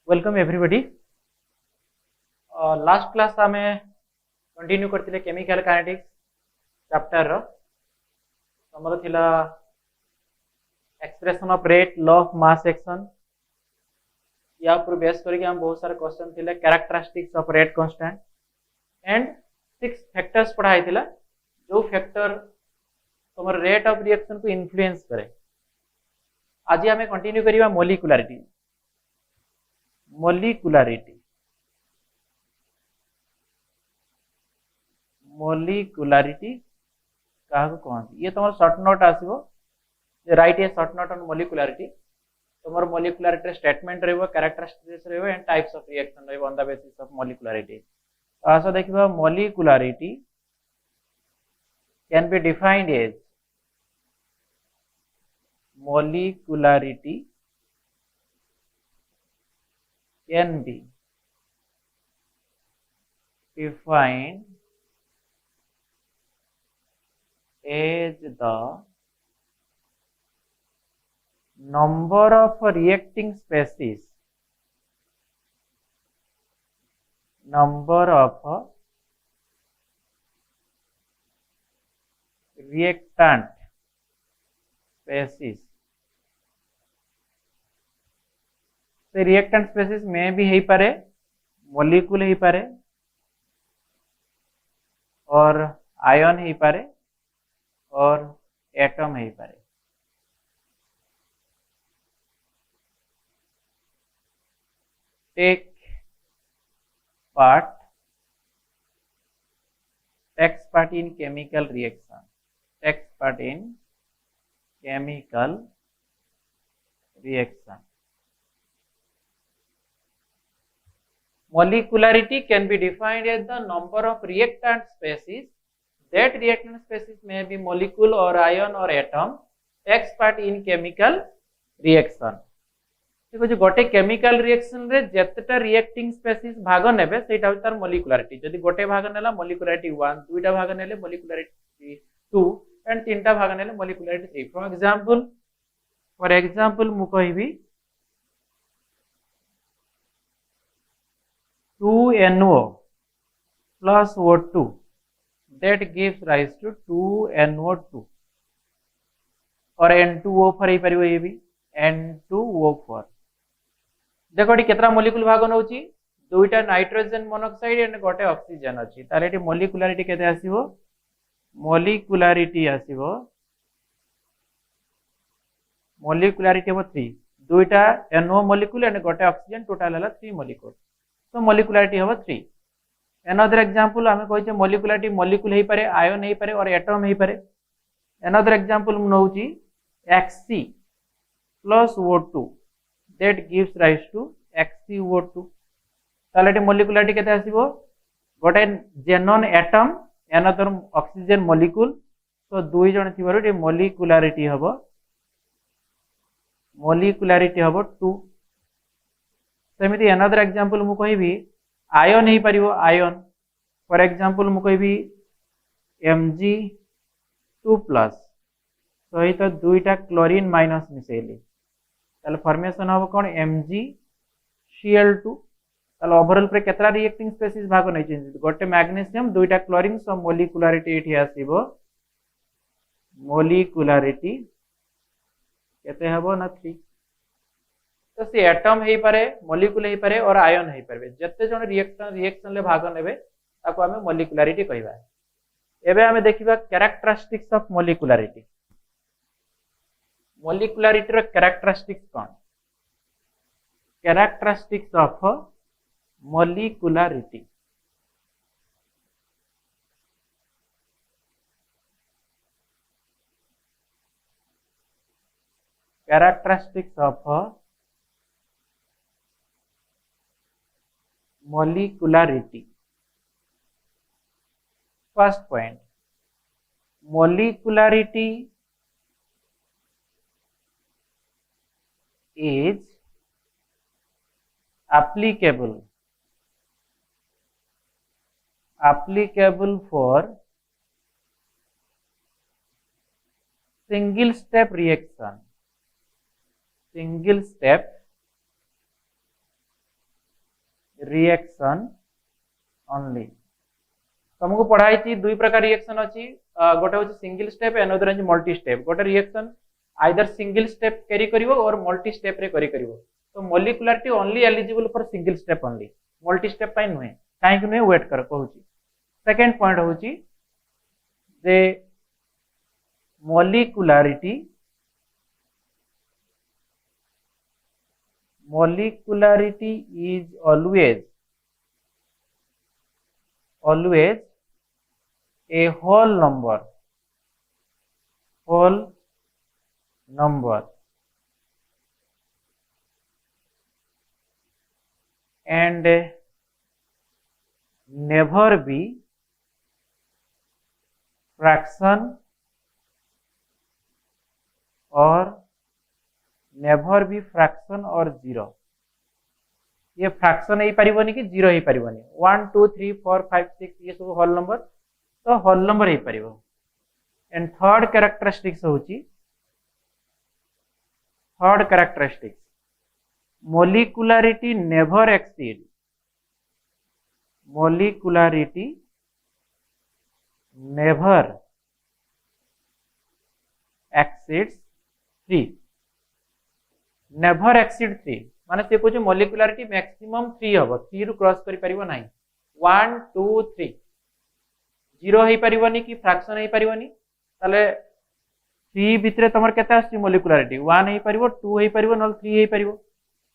Welcome everybody. Last class आमे continue करथिले chemical kinetics chapter रो हमर थिला expression of rate law of mass action. या पर बेस करके हम बहुत सारे क्वेश्चन थिले characteristics of rate constant and 6 factors पढ़ाई थिला जो फैक्टर तुमर रेट ऑफ रिएक्शन को इन्फ्लुएंस करे। आज आमे कंटिन्यू करिवा मोलिकुलरिटी। मोलिकुलरिटी मोलिकुलरिटी क्या कहते ये तुम शॉर्ट नोट आसो right a short note on molecularity. तुम मोलिकुलरिटी स्टेटमेंट रहिबो कैरेक्टरिस्टिक्स रहिबो एंड टाइप्स ऑफ रिएक्शन रहिबो on the basis of molecularity. आसो देखिबा molecularity can be defined as molecularity can be defined as the number of reacting species reactant species। से reactant species में भी हो पारे मोलिक्यूल हो पारे और आयन हो पारे और एटम हो पारे। Takes part in chemical reaction. Takes part in chemical reaction। Molecularity can be defined as the number of reactant species. That reactant species may be molecule or ion or atom takes part in chemical reaction। ठीक है, गोटे chemical reaction रे जेतेटा reacting species भाग नेबे सेटा तार molecularity. जदि गोटे भाग नेला मोलिकुलरिटी 1, दुईटा भाग नेले मोलिकुलरिटी 2 एंड तीनटा भाग नेले मोलिकुलरिटी 3। फॉर एग्जांपल मु कहबी 2NO plus O2 that gives rise to 2NO2 और N2O4 ही परिवो ये भी N2O4। देखो ये केतरा मोलिक्यूल भाग नउची दुईटा नाइट्रोजन मोनोऑक्साइड एंड गोटे ऑक्सीजन अछि ताले एटी मोलिकुलरिटी केते आसीबो मोलिकुलरिटी आसीबो मोलिकुलरिटी हो 3 दुईटा NO मोलिक्यूल एंड गोटे ऑक्सीजन टोटल हला 3 मोलिक्यूल। तो मोलिकुलरिटी हम 3। एनदर एग्जांपल आमे कहिचे मोलिकुलरिटी मोलिक्यूल हे पारे आयन हे पारे और एटम हे पारे। एनदर एग्जांपल मु नउची Xc plus O2 that gives rise to XcO2। तालेटी मोलिकुलरिटी केते आसीबो गोटे xenon atom another oxygen molecule तो दुई जण थिबारो ए मोलिकुलरिटी हबो 2। सेमिति एनदर एग्जांपल मु कहबी आयन हे परिवो आयन। फॉर एग्जांपल मु कहबी Mg2+ सहित दुईटा क्लोरीन माइनस मिसेली ताले फॉर्मेशन हबो कोन MgCl2। ताले ओवरऑल पे केतरा रिएक्टिंग स्पेसीज भाग नै चेंज गोटे मैग्नीशियम दुईटा क्लोरीन सो मोलिकुलरिटी एठी आसीबो मोलिकुलरिटी केते हबो ना 3। तो सी एटम हे पारे मोलिक्यूल हे पारे और आयन हे पारे जत्ते जण रिएक्शन ले भाग नेबे ताको हमें मोलिकुलरिटी कहबा। एबे हमें देखिबा कैरेक्टरिस्टिक्स ऑफ मोलिकुलरिटी। मोलिकुलरिटी रो कैरेक्टरिस्टिक्स कोन characteristics of molecularity. Characteristics of molecularity। first point molecularity is applicable for single step reaction reaction only. तुमको पढ़ाई दुई प्रकार रिएक्शन अच्छी, गोटे हूँ सिंगल स्टेप एनदर हूँ मल्टी स्टेप। गोटे reaction either single step carry करिवो और मल्टी स्टेप रे कैरी करिवो। तो molecularity only eligible for single step only, multi step पाई नुहे। काहे नुहे वेट कर कहूची। सेकंड पॉइंट होची जे molecularity is always a whole number and never be fraction or zero। ये फ्रैक्शन हो पारिबनी कि जीरो हो पारिबनी। 1 2 3 4 5 6 ये सब होल नंबर, तो होल नंबर हो पारिबो। एंड थर्ड कैरेक्टरिस्टिक्स होची, third characteristics molecularity never exceed, molecularity never exceeds 3, never exceed 3 माने से कहूँ मोलिकुलारिटी मैक्सिमम 3 हम, 3 रु क्रॉस करि परिबो नाही। 1 2 3 जीरो हो पारिबनी कि फ्रैक्शन हो पारिबनी, ताले 3 भितरे तमर केते आसी मोलिकुलारिटी 1 हो पारिबो, 2 हो पारिबो, नल 3 हो पारिबो।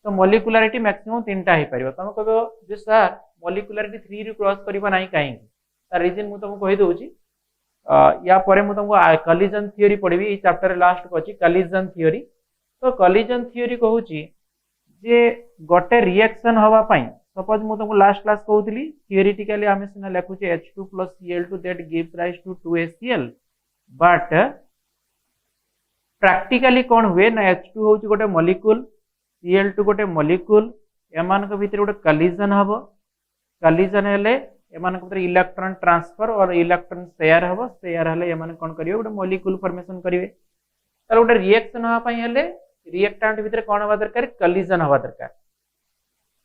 तो मोलिकुलारिटी मैक्सिमम 3टा हो पारिबो। तुम कहबो जे सर मोलिकुलारिटी 3 रु क्रॉस करिबो नाही काहे, तार रीजन मु तुमको कहि दोउची। या परे मु तुमको कलिजन थ्योरी पढ़ी, ये चैप्टर लास्ट को अछि कलिजन थ्योरी। तो कलिजन थ्योरी कहूची जे गोटे रिएक्शन हवा पाई, सपोज मु तुमको लास्ट क्लास कहूली थियोरेटिकली आमे सिना लिखुचे H2 + Cl2 that gives rise to 2HCl, but practically कौन हुए ना H2 होची गोटे मॉलिक्यूल, Cl2 गोटे मॉलिक्यूल, एमान को भीतर गोटे कलिजन हबो। कलिजन हेले एमान को भीतर इलेक्ट्रॉन ट्रांसफर और इलेक्ट्रॉन शेयर हबो। शेयर हेले एमान कोन करिवे गोटे मॉलिक्यूल फॉर्मेशन करिवे। तार गोटे रिएक्शन हवा पाई हेले रिएक्टेंट भीतर कौन हवा दरकार, कलिजन हवा दरकार।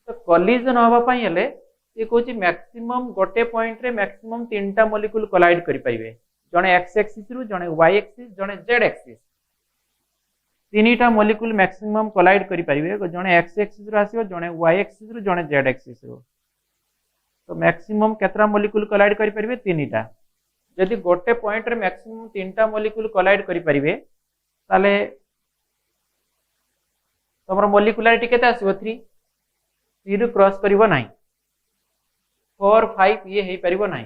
तो कलिजन हवा पाई हेले ये कहूची मैक्सिमम गोटे पॉइंट रे मैक्सिमम 3टा मॉलिक्यूल कोलाइड करि परिबे, जणे x एक्सिस रु, जणे y एक्सिस, जणे z एक्सिस। 3टा मॉलिक्यूल मैक्सिमम कोलाइड करि परिबे, जणे x एक्सिस रु आसीबो, जणे y एक्सिस रु, जणे z एक्सिस रु। तो मैक्सिमम केतरा मॉलिक्यूल कोलाइड करि परिबे, 3टा। यदि गोटे पॉइंट रे मैक्सिमम 3टा मॉलिक्यूल कोलाइड करि परिबे ताले तमर मोलिकुलारिटी केते आसीबो 3 रु क्रॉस करिवो नाही, 4 5 ये हे परिवो नाही।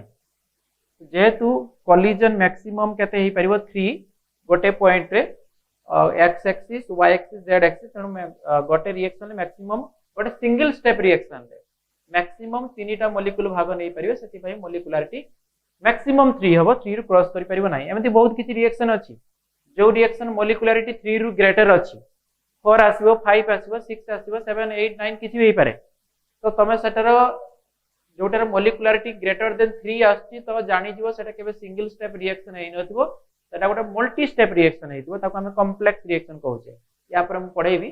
जेहेतु कोलिजन मैक्सिमम केते हे परिवो 3 गोटे पॉइंट रे x axis y axis z axis. तणु गोटे रिएक्शन रे मैक्सिमम गोटे सिंगल स्टेप रिएक्शन रे मैक्सिमम 3टा मॉलिक्यूल भाग नै परिवो, सेति भाई मोलिकुलारिटी मैक्सिमम 3 हबो, 3 रु क्रॉस करि परिवो नाही। एमति बहुत किछि रिएक्शन अछि जो रिएक्शन मोलिकुलारिटी 3 रु ग्रेटर अछि, 4 आसीबो, 5 आसीबो, 6 आसीबो, 7 8 9 किछि भी पारे। तो तमे सेटर जोटर मोलिकुलारिटी ग्रेटर देन 3 आछि तो जानि जिवो सेटा केबे सिंगल स्टेप रिएक्शन हे नथिबो, सेटा गोटे मल्टी स्टेप रिएक्शन हेतिबो, ताको हम कॉम्प्लेक्स रिएक्शन कहूचे। या पर हम पढेबी,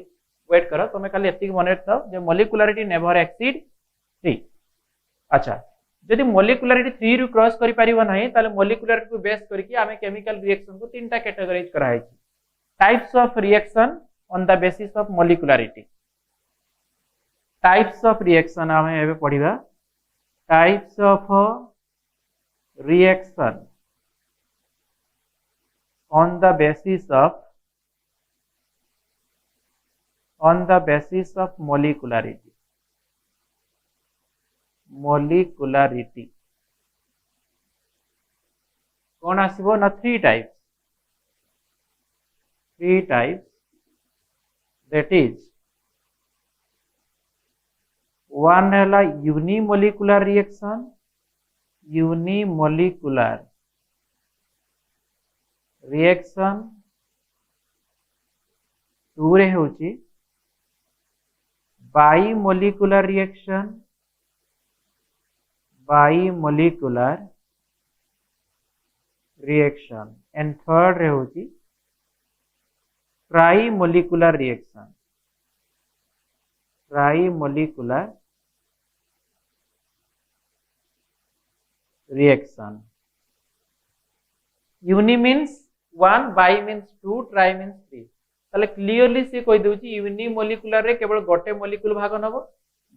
वेट करो। तमे खाली एतिक मने रखो जे मोलिकुलारिटी नेवर एक्सीड 3। अच्छा, यदि मोलिकुलारिटी 3 रु क्रॉस करि परिबो नाही ताले मोलिकुलारिटी को बेस करके आमे केमिकल रिएक्शन को 3टा कैटेगराइज करा है। Types of reaction on the basis of molecularity, types of reaction आमे एबे पढिबा। types of reaction on the basis of molecularity, molecularity कौन आसीबो ना 3 types, 3 types. That is, one है unimolecular reaction, unimolecular reaction। 2 रे होची bimolecular reaction, bimolecular reaction। and third रे होची trimolecular reaction, trimolecular reaction uni means 1 bi means 2 tri means 3 ताले clearly से कहि दउची यूनि मॉलिक्यूलर रे केवल गोटे मॉलिक्यूल भाग नबो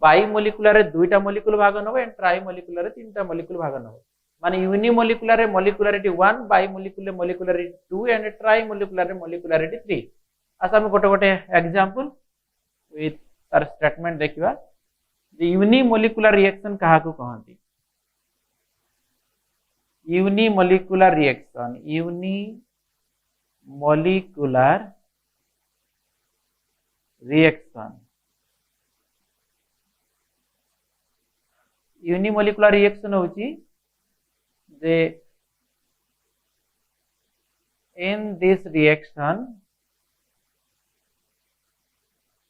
बाई मॉलिक्यूलर रे दुईटा मॉलिक्यूल भाग नबो एंड ट्राई मॉलिक्यूलर रे तीनटा मॉलिक्यूल भाग नबो माने यूनि मॉलिक्यूलर रे molecularity 1 by molecular molecularity 2 and try molecular रे मॉलिक्यूलरिटी 3 आसा हम गोटे गोटे एग्जांपल विथ तार स्टेटमेंट देखिबा जे यूनि मॉलिक्यूलर रिएक्शन काहा को कहंती uni molecular reaction uni molecular reaction unimolecular reaction होची जे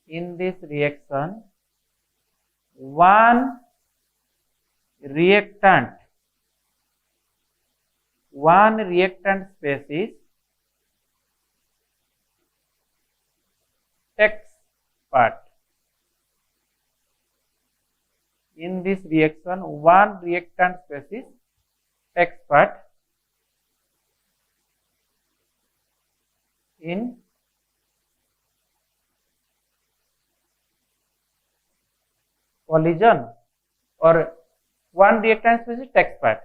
in this reaction one reactant species takes part in this reaction one reactant species takes part in collision or one reactant species takes part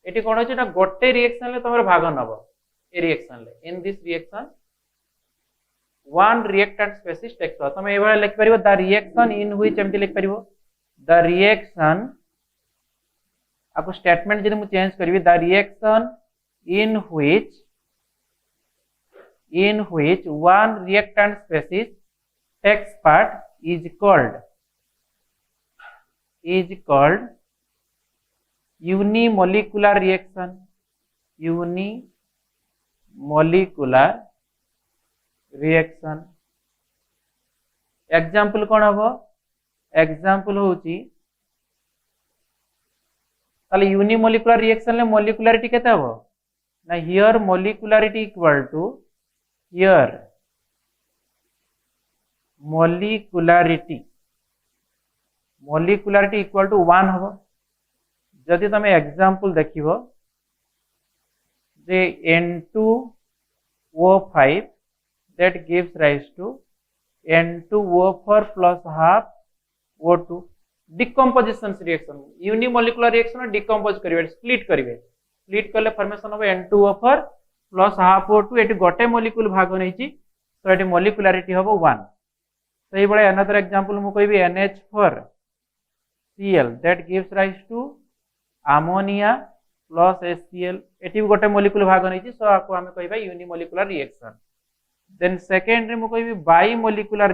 एटी कोन होची ना गोटे reaction ले तमर भाग नबो ए रिएक्शन ले in this reaction one reactant species takes part तमे एबा लिख परिबो द रिएक्शन इन व्हिच एमटी लिख परिबो द रिएक्शन आपको स्टेटमेंट जदि मु चेंज करबी the reaction in which one reactant species takes part is called unimolecular reaction example कोन हबो एग्जांपल होची ताले यूनिमोलिकुलर रिएक्शन ले मोलिकुलरिटी केते हबो ना here molecularity equal to here molecularity equal to 1 हबो जदि तमे एग्जांपल देखिबो जे N2O5 that gives rise to N2O4 plus half O2 decomposition reaction unimolecular reaction decompose करिवे स्प्लिट करले फॉर्मेशन हो N2O4 plus half O2 eighty गोटे मॉलिक्यूल भाग नैची तो एटी मॉलिक्यूलरिटी हबो 1 सही बळे अनदर एग्जांपल मु कहबी NH4Cl that gives rise to ammonia plus HCl eighty गोटे मॉलिक्यूल भाग नैची सो आपको हमें कहबा यूनिमोलिकुलर रिएक्शन देन सेकंड रे मु कहबी बाइमोलिकुलर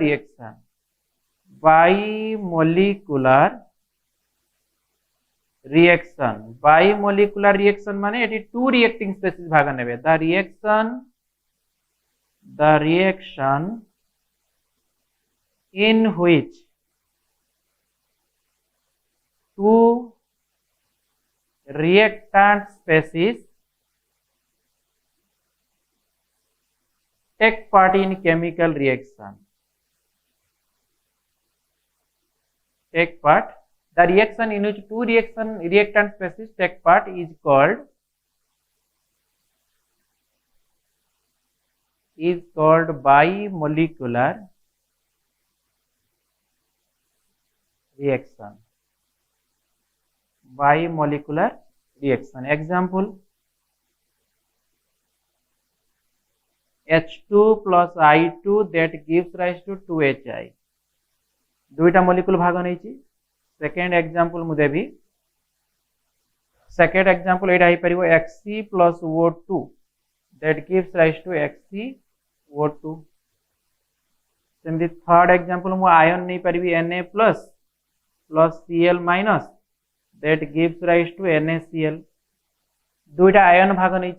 रिएक्शन माने एटी टू रिएक्टिंग स्पेसीज भाग नेबे the reaction in which two reactant species take part in chemical reaction the reaction in which two reactant species take part is called bimolecular reaction example H2 plus I2 that gives rise to 2HI दुईटा molecule भाग नैची second example मु देबी second example एटा हे परिबो Xc plus O2 that gives rise to XcO2 सेमदी third example मु ion नै परिबी Na plus Cl minus that gives rise to NaCl दुईटा आयन भाग नै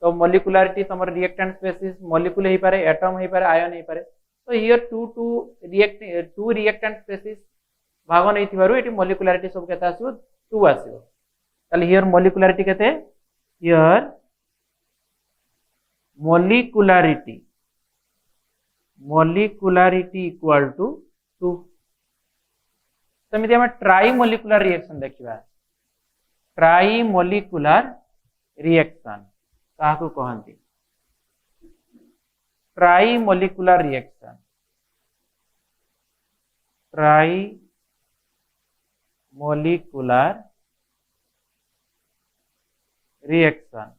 तो मॉलिक्यूलरिटी तमर रिएक्टेंट स्पेसीज मॉलिक्यूल हे पारे एटम हे पारे आयन हे पारे तो हियर टू रिएक्टेंट स्पेसीज भाग नै थिबारु एटी मॉलिक्यूलरिटी सब केता आसीबो 2 आसीबो ताले हियर मॉलिक्यूलरिटी केते हियर मॉलिक्यूलरिटी इक्वल टू 2 समिति हम ट्राई मॉलिक्यूलर रिएक्शन देखिबा ट्राइमोलिकुलर रिएक्शन काहाकू कहंती trimolecular reaction trimolecular reaction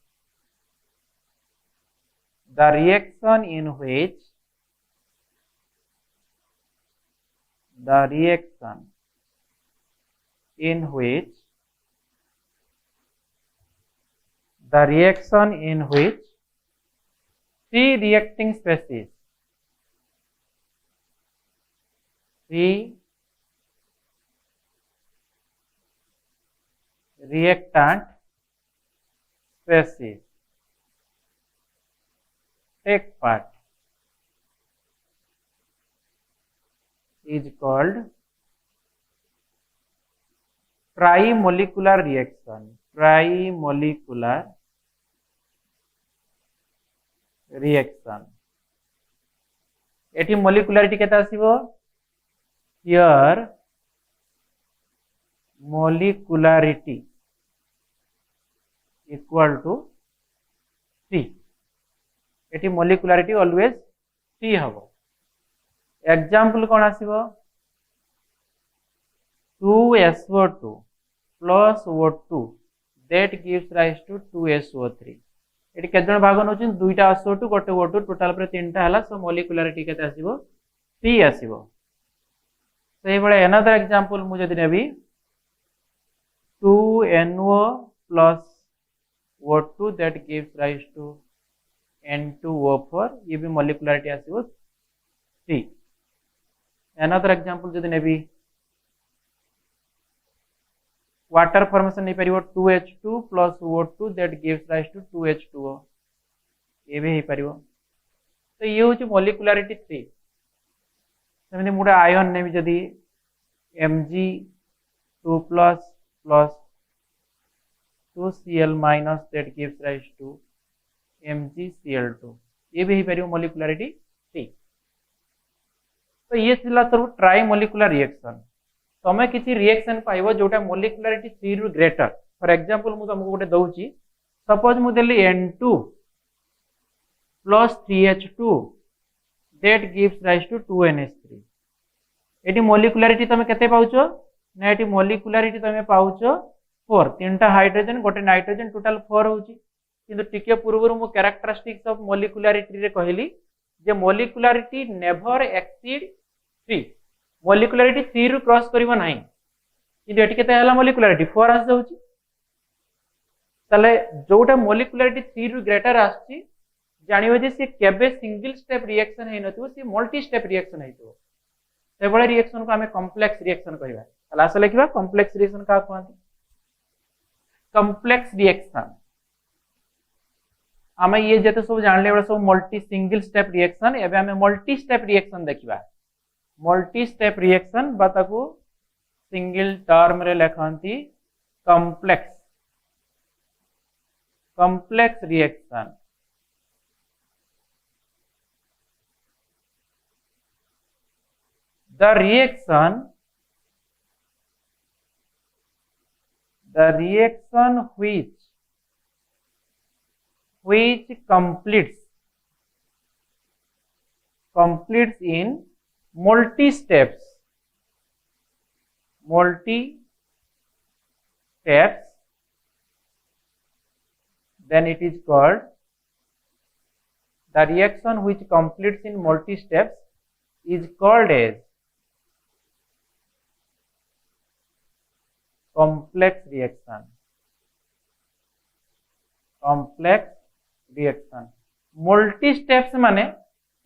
the reaction in which the reaction in which three reacting species three reactant species take part is called trimolecular reaction trimolecular reaction एटी molecularity केते आसीबो here molecularity equal to 3 एटी molecularity always 3 हबो example कोन आसीबो 2SO2 plus O2 that gives rise to 2SO3 एटी केते जण भाग नउछिन दुईटा SO2 गोटे O2 टोटल पर तीनटा हला सो मोलिकुलारिटी केते आसीबो 3 आसीबो सेही बळे अनदर एग्जांपल मु जदि नेबी 2NO plus O2 that gives rise to N2O4 ये भी मोलिकुलारिटी आसीबो 3 अनदर एग्जांपल जदि नेबी वाटर फॉर्मेशन नहीं परिवो 2H2 plus O2 that gives rise to 2H2O ये भी ही परिवो तो ये होची मोलिकुलारिटी 3 सेमि मुडा आयन ने भी जदि Mg2 plus 2Cl minus that gives rise to MgCl2 ये भी ही परिवो मोलिकुलारिटी 3 तो ये थिला तो ट्राई मोलिकुलर रिएक्शन तमे किसी रिएक्शन पाइबो जोटा मोलिकुलारिटी 3 रु ग्रेटर फॉर एग्जांपल मु तुमको गोटे दउची सपोज मु देली N2 plus 3H2 that gives rise to 2NH3 एटी मोलिकुलारिटी तमे केते पाउचो ना एटी मोलिकुलारिटी तमे पाउचो 4 तीनटा हाइड्रोजन गोटे नाइट्रोजन टोटल 4 होची किंतु टिके पूर्वरु मु कैरेक्टरिस्टिक्स ऑफ मोलिकुलारिटी रे कहली जे मोलिकुलारिटी नेवर एक्सीड 3 मोलिकुलारिटी 3 रु क्रॉस करिवो नाही किंतु एटी केते हला मोलिकुलारिटी 4 आस जाउची तले जोटा मोलिकुलारिटी 3 रु ग्रेटर आछी जानिबो जे से केबे सिंगल स्टेप रिएक्शन हे नथिबो से मल्टी स्टेप रिएक्शन हेतो सेबळे रिएक्शन को हमें कॉम्प्लेक्स रिएक्शन कहिबा तला आसे लिखिबा कॉम्प्लेक्स रिएक्शन का कहंती कॉम्प्लेक्स रिएक्शन आमे ये जते सब जानले बडा सब मल्टी सिंगल स्टेप रिएक्शन एबे हमें मल्टी स्टेप रिएक्शन देखिबा मल्टी स्टेप रिएक्शन बाताको सिंगल टर्म रे लेखंती complex complex reaction the reaction which completes in multi steps then it is called the reaction which completes in multi steps is called as complex reaction multi steps माने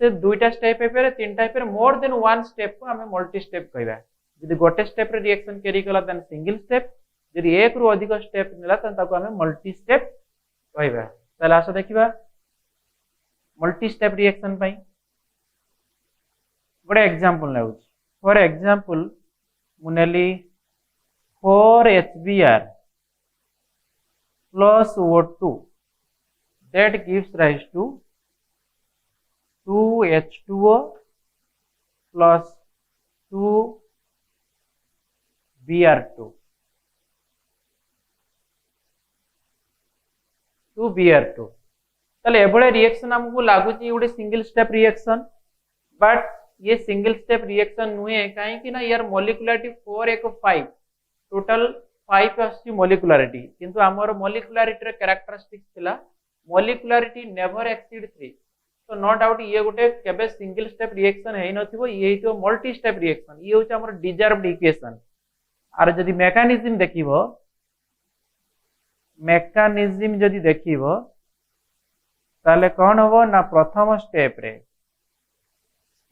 से दुईटा step पे तीन पे more than one step को हमें multi step कहबा यदि गोटे स्टेप रे रिएक्शन कैरी कला देन सिंगल स्टेप यदि एक रु अधिक स्टेप नेला तन ताको हमें मल्टी स्टेप कहबा तले आसो देखिबा मल्टी स्टेप रिएक्शन पई गोटे एग्जांपल लेउ फॉर एग्जांपल मुनेली 4HBr plus O2 that gives rise to 2H2O plus 2Br2 2Br2 ताले एभळे रिएक्शन हमकु लागुची गोटे सिंगल स्टेप रिएक्शन बट ये सिंगल स्टेप रिएक्शन नुहे काहे कि ना यार मॉलिक्युलरिटी 4 एक 5 टोटल 5 आसी मॉलिक्युलरिटी किंतु हमर मॉलिक्युलरिटी रे कैरेक्टरिस्टिक्स थिला मॉलिक्युलरिटी नेवर एक्सीड 3 तो नो डाउट ये गोटे केबे सिंगल स्टेप रिएक्शन है नथिबो ये हितो मल्टी स्टेप रिएक्शन ये होचे हमर डिजर्व्ड इक्वेशन आर जदि मेकानिज्म देखिबो मेकानिज्म जदि देखिबो ताले कौन हबो ना प्रथम स्टेप रे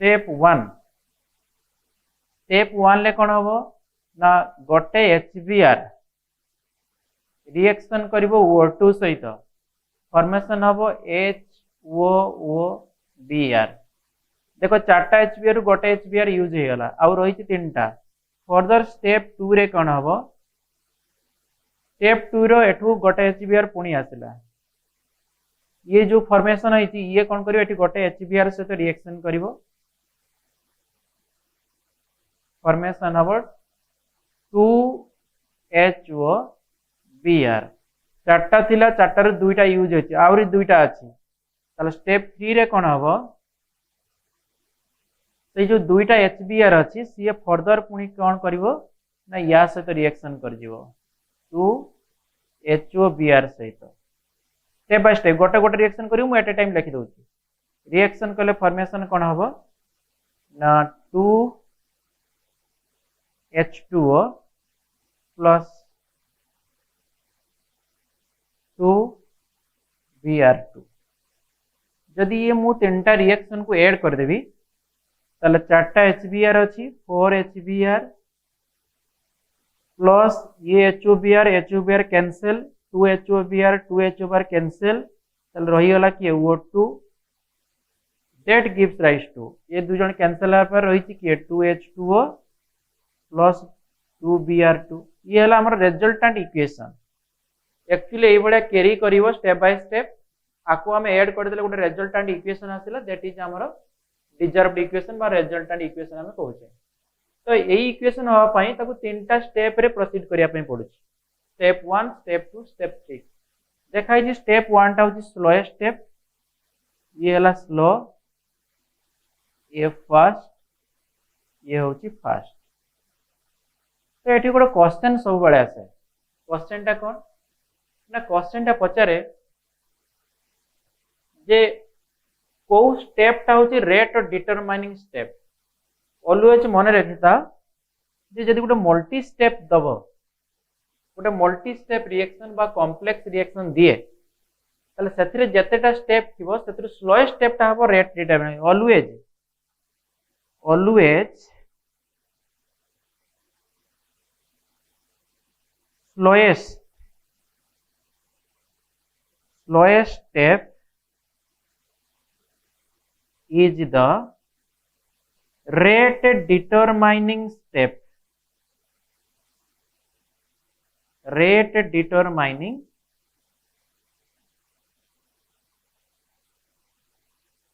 स्टेप 1 ले कौन हबो ना गोटे HBr रिएक्शन करिवो O2 सहित फॉर्मेशन हबो HOOBr देखो चारटा HBr गोटे HBr यूज हे गला आ रही तीनटा फर्दर स्टेप 2 रे कौन हबो स्टेप 2 रो एठू गोटे HBr पुणी आसिला ये जो फॉर्मेशन है ये कौन करिवो एठी गोटे HBr सहित रिएक्शन करिवो फॉर्मेशन हबो 2HOBr चारटा थिला चारटा रे दुईटा यूज होची आउरी दुईटा अछि ताले स्टेप 3 रे कोन हबो से जो दुईटा HBr अछि से फर्दर पुनी कोन करिवो ना या सहित रिएक्शन कर जिवो 2HOBr सहित स्टेप बाय स्टेप गोटे गोटे रिएक्शन करिवो मु एट ए टाइम लिखि दउची रिएक्शन कले फॉर्मेशन कोन हबो ना 2H2O प्लस 2Br2 जदि ये मु तीनटा रिएक्शन को ऐड कर देबी ताले चारटा HBr अछि 4HBr प्लस ये HOBr कैंसिल 2HOBr कैंसिल ताले रही गला कि O2 that gives rise to ये दु जण कैंसिल पर रही कि 2H2O प्लस 2Br2 ये हला हमर रिजल्टेंट इक्वेशन एक्चुअली ए बडा कैरी करिवो स्टेप बाय स्टेप आको हम ऐड कर देले गोटे रिजल्टेंट इक्वेशन आसिला दैट इज हमर डिजर्व्ड इक्वेशन बा रिजल्टेंट इक्वेशन हम कहूचे तो एई इक्वेशन होवा पई ताको तीनटा स्टेप रे प्रोसीड करिया पई पडुची स्टेप 1 स्टेप 2 स्टेप 3 देखाई जे स्टेप 1 टा होची स्लोएस्ट स्टेप ये हला स्लो ये फास्ट ये होची फास्ट तो एठी गोटे क्वेश्चन सब बळे आसे क्वेश्चन टा कोन ना क्वेश्चन टा पचारे जे को स्टेप टा होची रेट डिटरमाइनिंग स्टेप ऑलवेज मन रखिता जे जदि गोटे मल्टी स्टेप दबो गोटे मल्टी स्टेप रिएक्शन बा कॉम्प्लेक्स रिएक्शन दिए ताले सेथिरे जतेटा स्टेप थिबो सेथिरे स्लोएस्ट स्टेप टा हबो rate determining always slowest step is the rate determining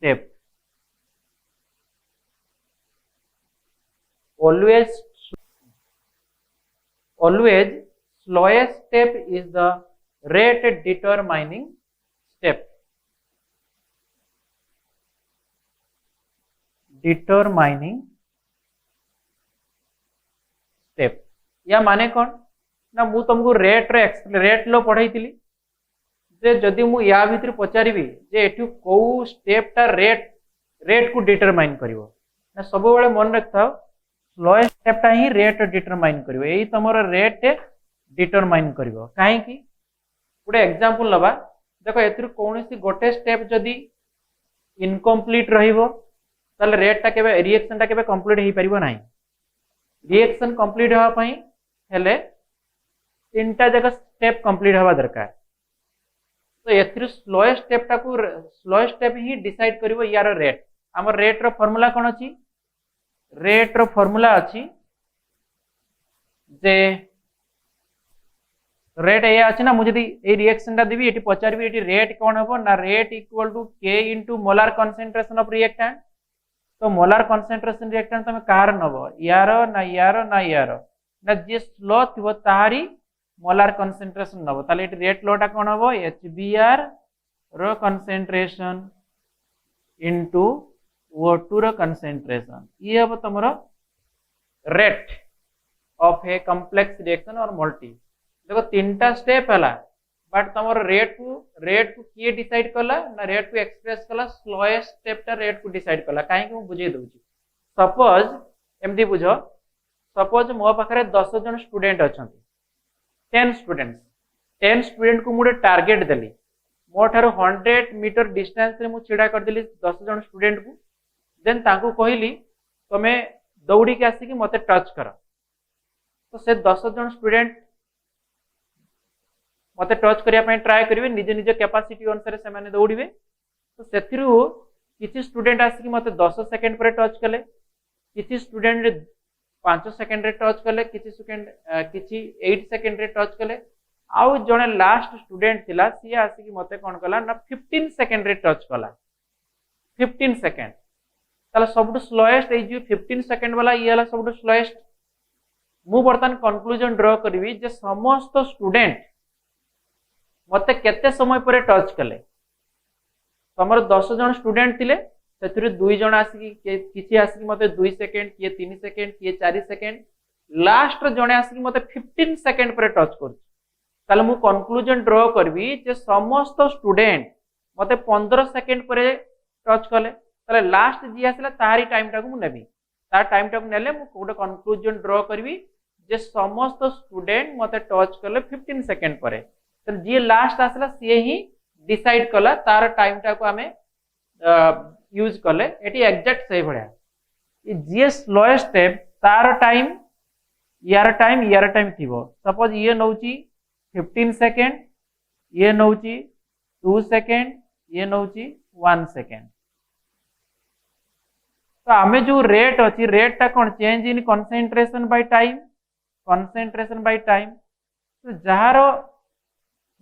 step always slowest step is the rate determining step या माने कौन ना मु तुमको रेट लो पढ़ाई जे जदि मु या भीतर पचारिबी जे एठू को स्टेप टा रेट को डिटरमाइन करिवो ना सब बेले मन रखता स्लोएस्ट स्टेप टा ही रेट डिटरमाइन करिवो एई तमरो रेट डिटरमाइन करिवो काहे कि गोटे एग्जांपल लबा देखो एतिर कोनोसी गोटे स्टेप जदि इनकम्प्लीट रहिबो ताले रेट टा केबे रिएक्शन टा केबे कंप्लीट हेई परिबो नाही रिएक्शन कंप्लीट होवा पई हेले तीनटा जगह स्टेप कंप्लीट होवा दरकार तो एतिर स्लोएस्ट स्टेप ही डिसाइड करिवो यार रेट हमर रेट रो फार्मूला कोन अछि रेट रो फार्मूला अछि जे रेट ये अछि ना मुझे ए रिएक्शन टा देबी एटी पचारबी एटी रेट कोन हबो ना rate equal to k into molar concentration of reactant तो मोलार कंसंट्रेशन रिएक्टेंट तमे कार नबो यारो ना जे स्लो थिबो ताहारी मोलार कंसेंट्रेशन नबो ताले एटी रेट लोटा कोन हबो HBr रो कंसेंट्रेशन इनटू O2 रो कंसेंट्रेशन ये हबो तमरो rate of a complex reaction और मल्टी देखो तीनटा स्टेप हला बट तमरो रेट को किए डिसाइड कला ना रेट को एक्सप्रेस कला स्लोएस्ट स्टेप टा रेट को डिसाइड कला काहे कि मु बुझे दउची सपोज एमदी बुझो सपोज मो पाखरे 10 जन स्टूडेंट अछंती 10 स्टूडेंट को मुडे टारगेट देली मो ठारो 100 मीटर डिस्टेंस रे मु छिडा कर देली 10 जन स्टूडेंट को देन तांको कहिली तमे दौड़ी के आसी कि मते टच कर तो से 10 जन स्टूडेंट मते टच करिया पय ट्राई करिवे निज निज कैपेसिटी अनुसार से माने दौड़िवे तो सेथिरु किछि स्टूडेंट आसी कि मते 10 सेकंड पर टच कले किछि स्टूडेंट 5 सेकंड रे टच कले किछि 8 सेकंड रे टच कले आउ जने लास्ट स्टूडेंट थिला सी आसी कि मते कोन कला ना 15 सेकंड रे टच कला 15 सेकंड ताला सबटु स्लोएस्ट ए जो 15 सेकंड वाला ये वाला सबटु स्लोएस्ट मु बर्तन कंक्लूजन ड्रॉ करबी जे समस्त स्टूडेंट मते केते समय पर टच कले तमर 10 जन स्टूडेंट थिले सेथिरु 2 जन आसी किछि आसी मते 2 सेकंड किए 3 सेकंड किए 4 सेकंड लास्ट जने आसी मते 15 सेकंड पर टच कर ताले मु कंक्लूजन ड्रॉ करबी जे समस्त स्टूडेंट मते 15 सेकंड पर टच कले ताले लास्ट जी आसला तारी टाइम टाकू मु नेबी तार टाइम टाकू नेले मु कोडे कंक्लूजन ड्रॉ करबी जे समस्त स्टूडेंट मते टच कले 15 सेकंड पर तो जी लास्ट आसला सी ही डिसाइड कला तार टाइम टाकू आमे यूज कले एटी एग्जैक्ट सही भड़िया ये जी स्लोएस्ट स्टेप तार टाइम यार टाइम थिबो सपोज ये नउची 15 सेकंड ये नउची 2 सेकंड ये नउची 1 सेकंड तो आमे जो रेट अछि रेट ता कोन change in concentration by time तो जहारो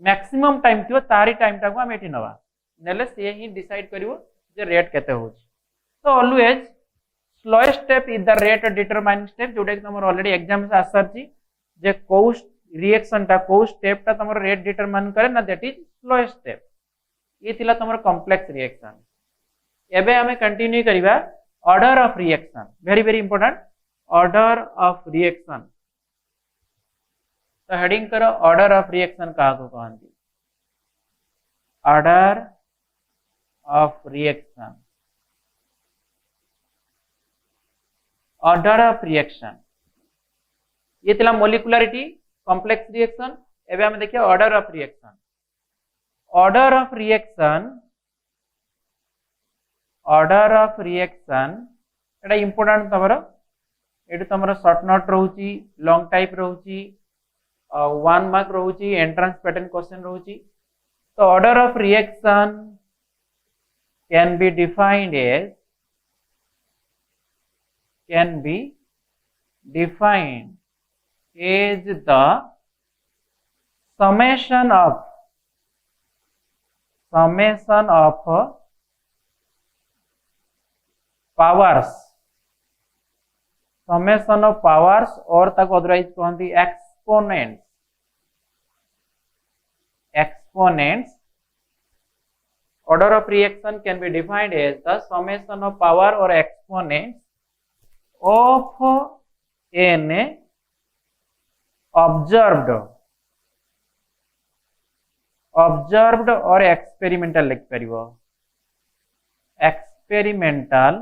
मैक्सिमम टाइम थियो तारी टाइम टाको हम एठी नवा नेले से ही डिसाइड करिवो जे रेट केते होची तो always slowest step is the rate determining step जोडे तमर ऑलरेडी एग्जाम से आसरची जे को रिएक्शन ता को स्टेप ता तमर रेट डिटरमाइन करे ना दैट इज स्लोएस्ट स्टेप ये थिला तमर कॉम्प्लेक्स रिएक्शन एबे हमें कंटिन्यू करिवा order of reaction very very important order of reaction तो हेडिंग करो ऑर्डर ऑफ रिएक्शन का को कहंती ऑर्डर ऑफ रिएक्शन ये थिला मोलिकुलरिटी कॉम्प्लेक्स रिएक्शन एबे हम देखिए ऑर्डर ऑफ रिएक्शन एटा इंपोर्टेंट तमरो एटु तमरो शॉर्ट नोट रहउची लॉन्ग टाइप रहउची 1 मार्क रहउची एंट्रेंस पैटर्न क्वेश्चन रहउची तो order of reaction can be defined as the summation of powers और तक otherwise कहंती exponents order of reaction can be defined as the summation of power or exponents of an observed or experimental लिख परिबो experimental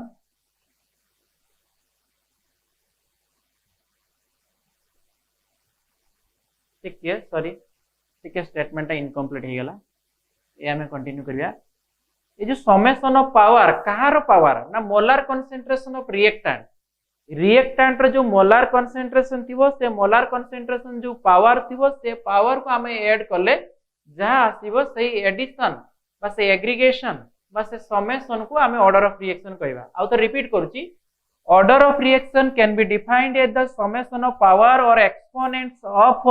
ठीक है sorry ठीक है statement incomplete हो गला ये हमें कंटिन्यू करिया ये जो summation of power Kahar power ना मोलार कंसंट्रेशन ऑफ रिएक्टेंट रो जो मोलार कंसंट्रेशन थिवो से मोलार कंसंट्रेशन जो पावर थिवो से पावर को हमें ऐड करले जहां आसीबो सही एडिशन बा से एग्रीगेशन बा से समेशन को हमें ऑर्डर ऑफ रिएक्शन कहबा आ तो रिपीट करूची order of reaction can be defined as the summation of power or exponents of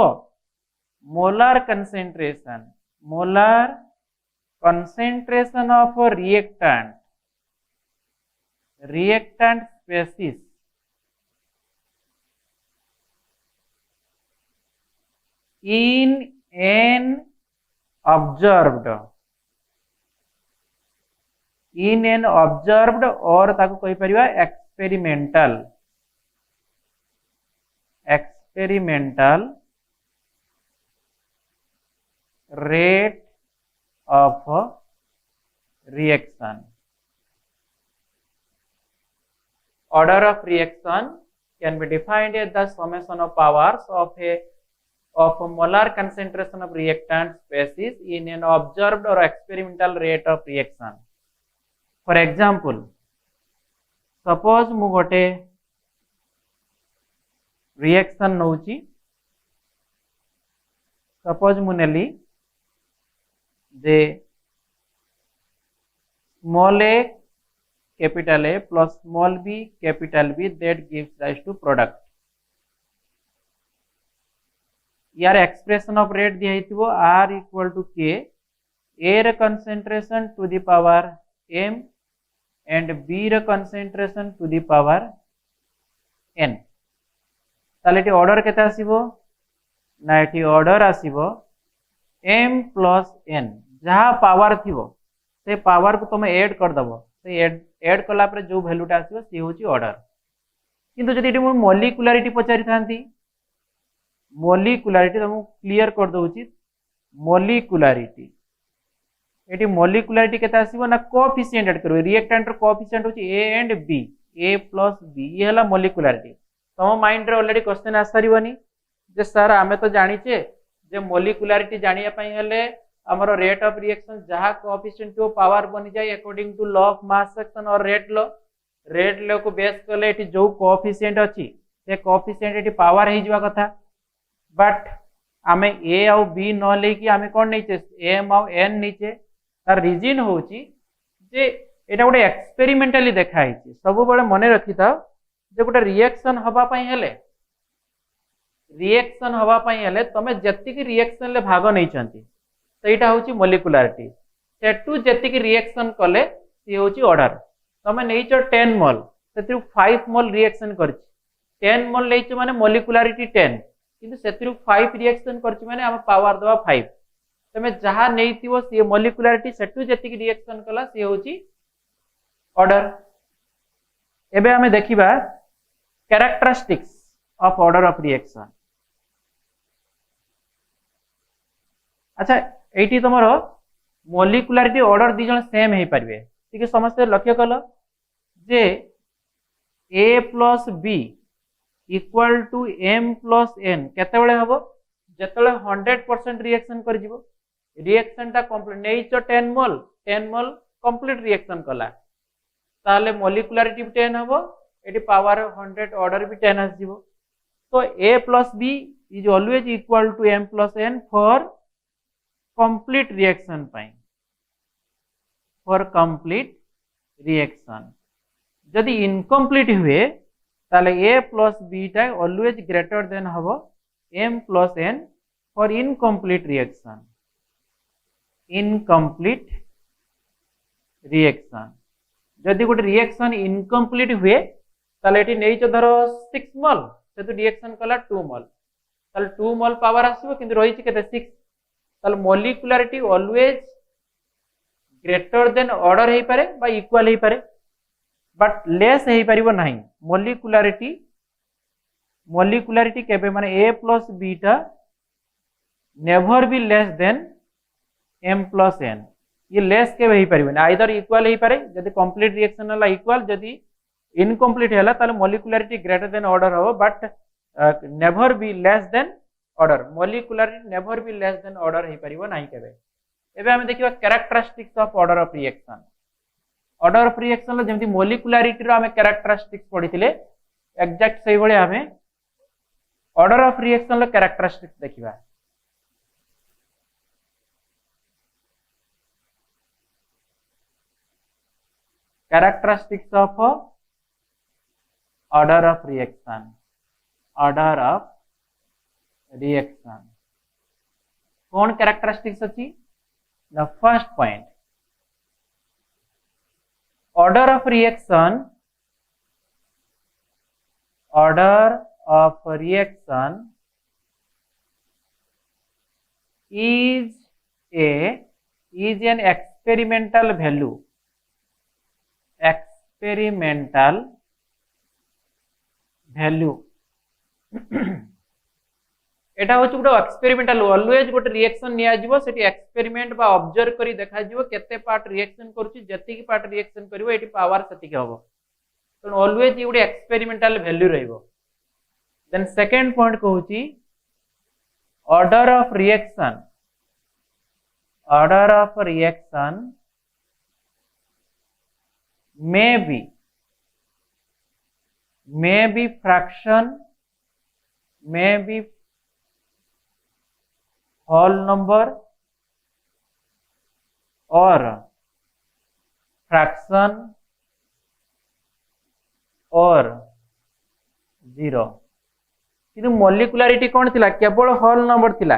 molar concentration of reactant species in an observed और ताको कहि परिबा experimental rate of reaction. Order of reaction can be defined as the summation of powers of molar concentration of reactant species in an observed or experimental rate of reaction. For example, suppose मु गोटे reaction नौची, suppose मु नेली जे small a capital A plus small b capital B that gives rise to product. यार expression of rate दिया हितबो R equal to K, A रे concentration to the power M and B रे concentration to the power N. ताले टी order केते आसीबो ना एटी ऑर्डर आसीबो M plus N, जहा पावर थिबो से पावर को तुम ऐड कर दबो, से ऐड कला पर जो वैल्यूटा आसीबो सी होची ऑर्डर. किंतु जदि एटी मु मॉलिक्युलरिटी पचारि थांती, मॉलिक्युलरिटी तुम क्लियर कर दउची. मॉलिक्युलरिटी एटी मॉलिक्युलरिटी केते आसीबो ना कोएफिशिएंट ऐड करबो. रिएक्टेंट रो कोएफिशिएंट होची A and B, A plus B, ये हला मॉलिक्युलरिटी. तुम माइंड रे ऑलरेडी क्वेश्चन आसरिबनी जे सर आमे तो जानिचे जे मॉलिक्युलरिटी जानिया पई हेले हमरो रेट ऑफ रिएक्शन जहा कोएफिशिएंट टू पावर बनि जाय according to law of mass action और रेट लॉ को बेस करले एटी जो कोएफिशिएंट अछि से कोएफिशिएंट एटी पावर हे जिवा कथा. बट आमे A और B न लेकी आमे कोन नैचे M और N नीचे. तार रीजन होची जे एटा गोटे एक्सपेरिमेंटली देखा हिची. सब बळे मने रखि थाओ जे गोटे रिएक्शन हबा पई हेले तमे जत्ति की रिएक्शन ले भाग नै छंती सेटा होची मॉलिक्युलरिटी. सेटू जत्ति की रिएक्शन कले सी होची ऑर्डर. तमे नैचो 10 मोल सेतिरु 5 मोल रिएक्शन करछि. 10 मोल लेइछ माने मॉलिक्युलरिटी 10 किंतु सेतिरु 5 रिएक्शन करछि माने हम पावर दवा 5. तमे जहा नैतिबो सी मॉलिक्युलरिटी सेटू जत्ति की रिएक्शन कला सी होची ऑर्डर. एबे हमें देखिबा characteristics of order of reaction. अच्छा एटी तुमरो मॉलिक्युलरिटी ऑर्डर दी जण सेम हे परिबे. ठीक है, समस्त लक्ष्य कलो जे A plus B equal to M plus N केते बेले हबो जेतेले 100% रिएक्शन कर जिवो. रिएक्शन ता कंप्लीट नेइचो 10 मोल कंप्लीट रिएक्शन कला ताले मॉलिक्युलरिटी 10 हबो. एटी पावर 100 ऑर्डर भी 10 आस जिवो. तो A plus B is always equal to M plus N for complete reaction pi. for complete reaction जदि इनकम्प्लीट हुए ताले A plus B टा always greater than हबो M plus N for incomplete reaction. incomplete reaction जदि गोटे reaction incomplete हुए ताले eighty नेइचो धरो 6 मोल सेतु रिएक्शन कला 2 मोल ताले 2 मोल पावर आसीबो किंतु रहिछि केते 6. ताले मॉलिक्युलरिटी ऑलवेज ग्रेटर देन ऑर्डर हे पारे बा इक्वल हे पारे बट लेस हे परिबो नाही. मॉलिक्युलरिटी केबे माने A plus B टा never be less than M plus N. ये लेस के हे परिबो ना आइदर इक्वल हे पारे जदि कंप्लीट रिएक्शन हला इक्वल जदि इनकम्प्लीट हला ताले मॉलिक्युलरिटी ग्रेटर देन ऑर्डर हो but never be less than order. Molecularity never be less than order हे परिबो नाही केबे. एबे हम देखिबा characteristics of order of reaction. Order of reaction जेमति मॉलिक्युलरिटी रो हमें कैरेक्टरिस्टिक्स पढिथिले एग्जैक्ट सही भले हमें ऑर्डर ऑफ रिएक्शन रो कैरेक्टरिस्टिक्स देखिबा. Characteristics of order of reaction. Order of reaction कौन कैरेक्टरिस्टिक्स अछि. The first point, order of reaction is an experimental value एटा होची गोटे एक्सपेरिमेंटल ऑलवेज गोटे रिएक्शन निया जिवो सेठी एक्सपेरिमेंट बा ऑब्जर्व करी देखा जिवो केते पार्ट रिएक्शन करूची जति की पार्ट रिएक्शन करिवो एठी पावर सेति के हबो तो ऑलवेज गोटे एक्सपेरिमेंटल वैल्यू रहइबो देन सेकंड पॉइंट कहूची order of reaction may be fraction, may be whole number or fraction or zero किंतु मोलिकुलारिटी कौन थिला केवल होल नंबर थिला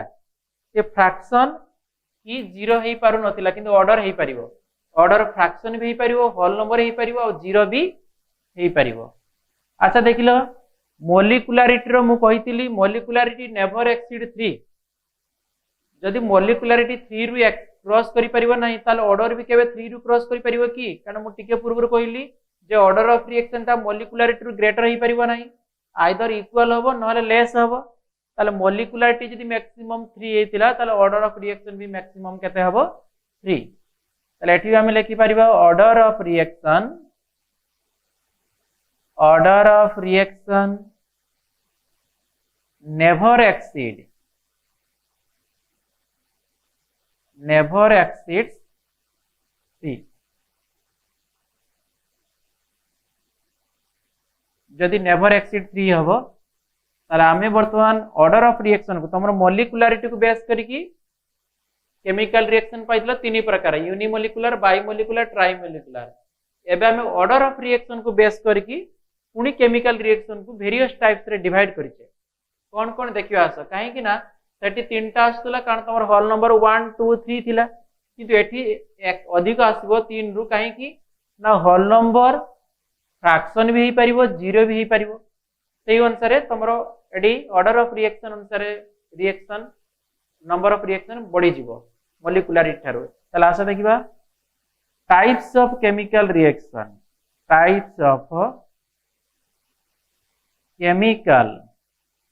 ये फ्रैक्शन की जीरो हे पारु नथिला किंतु ऑर्डर हे परिवो ऑर्डर फ्रैक्शन भी हे परिवो होल नंबर हे परिवो और जीरो भी हे परिवो अच्छा देखिलो मोलिकुलारिटी रो मु कहितली मोलिकुलारिटी नेवर एक्सीड 3 जदि मोलिकुलारिटी 3 रु क्रॉस करि परिबो नाही ताले ऑर्डर भी केबे 3 रु क्रॉस करि परिबो की कारण मु टिके पूर्व कहली जे ऑर्डर ऑफ रिएक्शन ता मोलिकुलारिटी रु ग्रेटर हे परिबो नाही आइदर इक्वल होबो नहले लेस होबो ताले मोलिकुलारिटी जदि मैक्सिमम 3 हेतिला ताले ऑर्डर ऑफ रिएक्शन भी मैक्सिमम केते होबो 3 ताले एठी हम लिखि परिबो order of reaction never exceeds 3 जदि नेवर एक्सीड 3 हबो ताले आमे वर्तमान ऑर्डर ऑफ रिएक्शन को तमरो मोलिकुलारिटी को बेस करिकी केमिकल रिएक्शन पाइतलो तीन प्रकार यूनिमोलिकुलर बाइमोलिकुलर ट्राइमोलिकुलर एबे आमे ऑर्डर ऑफ रिएक्शन को बेस करिकी पुनी केमिकल रिएक्शन को वेरियस टाइप्स रे डिवाइड करिचे कौन कौन देखियो आस काहे कि ना सेठी तीनटा आसुला कारण तमर होल नंबर 1 2 3 थिला किंतु एठी एक अधिक आसीबो 3 रु काहे कि ना होल नंबर फ्रैक्शन भी ही परिबो जीरो भी ही परिबो सेही अनुसार तमरो एडी ऑर्डर ऑफ रिएक्शन अनुसार रिएक्शन नंबर ऑफ रिएक्शन बढ़ी जीवो मोलिकुलारिटी थारो तला आसा देखिबा types of chemical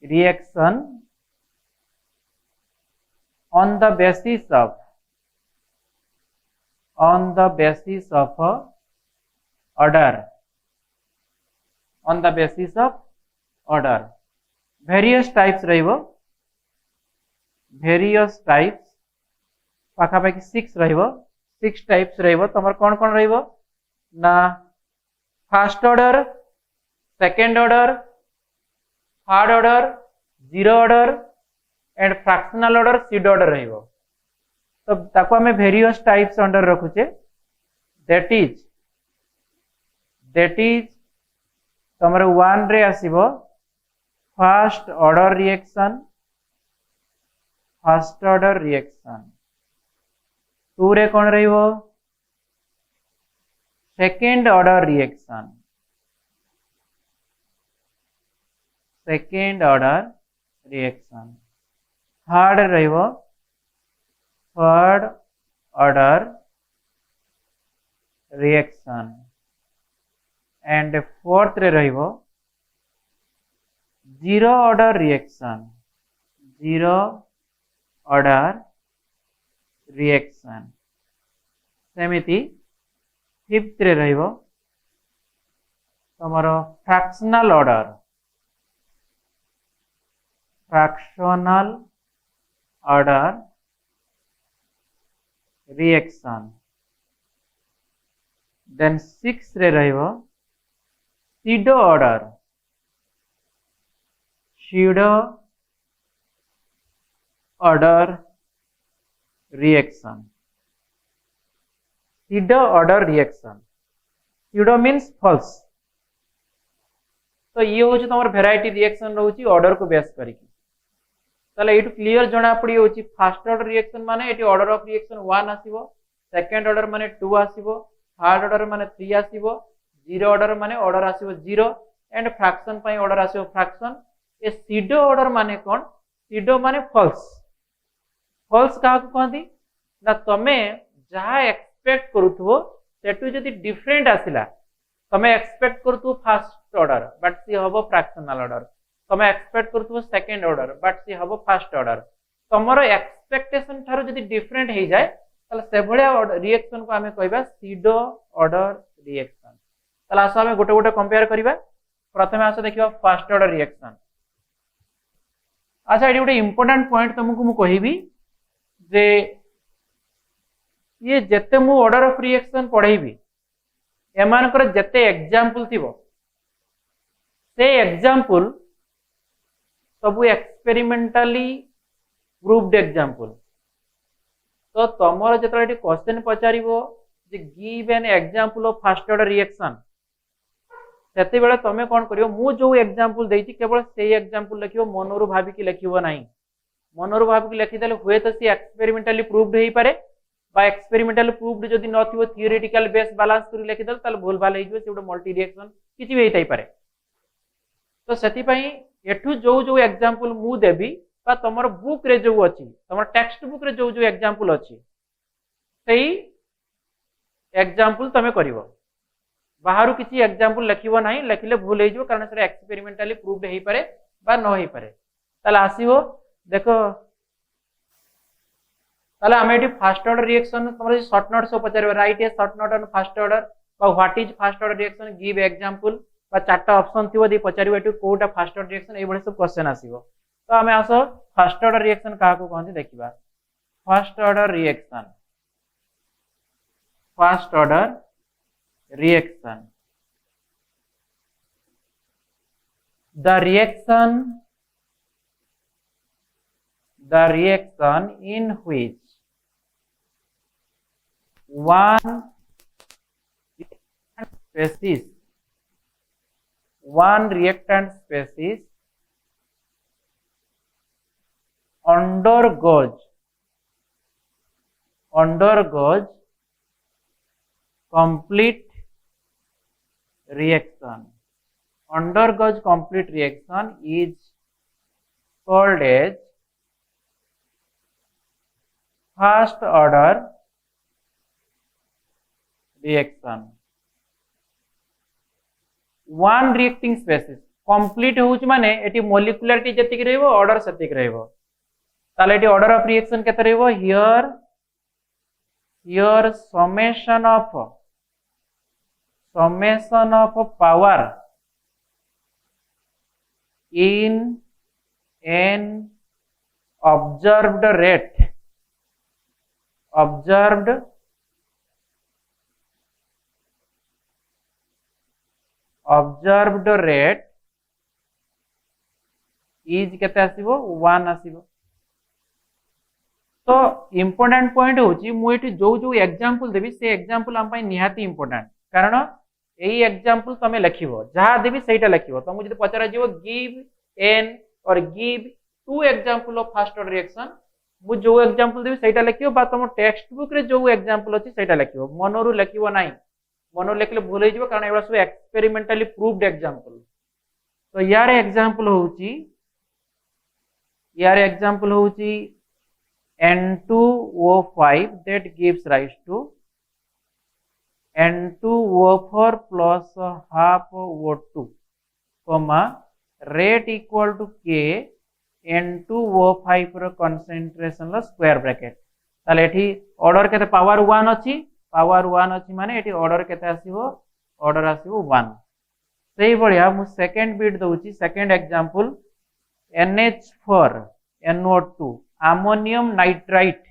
reaction on the basis of order various types रहिबो पाखा पाखी 6 रहिबो 6 टाइप्स रहिबो तमर कोन कोन रहिबो ना first order second order third order zero order and fractional order pseudo order रहिबो तो ताको हमें वेरियस टाइप्स अंडर रखुचे दैट इज तमर 1 रे आसीबो फर्स्ट ऑर्डर रिएक्शन 2 रे कोन रहिबो सेकंड ऑर्डर रिएक्शन थर्ड रहिबो third order reaction and fourth रे रहिबो जीरो ऑर्डर रिएक्शन सेमिति फिफ्थ रे रहिबो तमरो फ्रैक्शनल ऑर्डर रिएक्शन देन 6 रे रहिबो pseudo order reaction pseudo means false तो ये होची तमर वेराइटी रिएक्शन रहउची ऑर्डर को बेस करिकी ताले एटु क्लियर जणा पड़ी होची फर्स्ट ऑर्डर रिएक्शन माने एटी ऑर्डर ऑफ रिएक्शन 1 आसीबो सेकंड ऑर्डर माने 2 आसीबो थर्ड ऑर्डर माने 3 आसीबो जीरो ऑर्डर माने ऑर्डर आसीबो 0 एंड फ्रैक्शन पई order आसीबो fraction A SIDO order माने कोन सीडो माने फॉल्स फॉल्स क्या कहती ना तमे जहाँ एक्सपेक्ट करूथो सेटू जदि डिफरेंट आसिला तमे एक्सपेक्ट करूथो फर्स्ट ऑर्डर बट सी हबो फ्रैक्शनल ऑर्डर तमे एक्सपेक्ट करूथो सेकंड ऑर्डर बट सी हबो फर्स्ट ऑर्डर तमरो एक्सपेक्टेशन थारो जदि डिफरेंट हो जाए ताले से भलिया रिएक्शन को आमे कहबा सीडो ऑर्डर रिएक्शन ताले आसो आमे गोटे गोटे कंपेयर करिबा प्रथमे आसो देखिबा फर्स्ट ऑर्डर रिएक्शन अच्छा ये गोटे इंपोर्टेंट पॉइंट तुमको मु कहिबी जे ये जेते मु ऑर्डर ऑफ रिएक्शन पढ़ेबी एमानकर जेते एग्जांपल थिबो से एग्जांपल सब एक्सपेरिमेंटली प्रूव्ड एग्जांपल तो तमर जेतले क्वेश्चन पचारिबो जे give an example of first order reaction सेते बेले तमे कोन करियो मु जो एग्जांपल देइछि केवल से एग्जांपल लिखियो मनोरु भाबिकी लिखियो नाही मनोरु भाबिकी लिखि देले हुए तो से एक्सपेरिमेंटली प्रूव्ड हेई पारे बा एक्सपेरिमेंटली प्रूव्ड जदि नथिबो थियोरेटिकल बेस बैलेंस करी लिखि देले ताले भूल भाल हेइजो से गोटे मल्टी रिएक्शन किछि भी हेइताई पारे तो सेति पई एठु जो जो एग्जांपल मु देबी बा तमर बुक रे जो अछि तमर टेक्स्ट बुक रे जो जो एग्जांपल अछि सेही एग्जांपल तमे करिवो बाहर किसी एग्जांपल लिखिबो नाही लिखिले भूल हेइजो कारण से एक्सपेरिमेंटली प्रूव्ड हेई पारे बा न हेई पारे ताले आसीबो देखो ताले हमें एटी फर्स्ट ऑर्डर रिएक्शन तमर शॉर्ट नोट से पचारिबो write a short note on first order बा what is first order reaction give example बा चारटा ऑप्शन थिबो दे पचारिबो एटी कोटा फर्स्ट ऑर्डर रिएक्शन एबळे सब क्वेश्चन आसीबो तो हमें आसो फर्स्ट ऑर्डर रिएक्शन का को कहंती देखिबा first order reaction first order reaction the reaction in which one reactant species undergoes complete reaction is called as first order reaction one reacting species complete होउछ माने eighty molecularity जतिक रहइबो order सतिक रहइबो ताले एटी order of reaction केते रहइबो here summation of power in an observed rate is केते आसीबो 1 आसीबो तो important point होची मु एठी जो जो एग्जांपल देबी से एग्जांपल हम पई निहाती इंपोर्टेंट कारण एई एग्जांपल तमे लिखिबो जहा देबी सेटा लिखिबो तमु जदि पचरा जीवो गिव एन और give two example of first order reaction मु जो एग्जांपल देबी सेटा लिखिबो बा तम टेक्स्ट बुक रे जो एग्जांपल अछि सेटा लिखिबो मनोरु लिखिबो नाही मनो लिखले भूल हो जिवो कारण एबा सब एक्सपेरिमेंटली प्रूव्ड एग्जांपल तो यार एग्जांपल होची N2O5 that gives rise to N2O4 plus half O2 comma rate equal to K N2O5 रो concentration लो स्क्वायर ब्रैकेट ताले एठी ऑर्डर केते पावर 1 अछि माने एठी ऑर्डर केते आसीबो ऑर्डर आसीबो 1 सेही बढिया मु सेकंड बिट दउची second example NH4 NO2 ammonium nitrite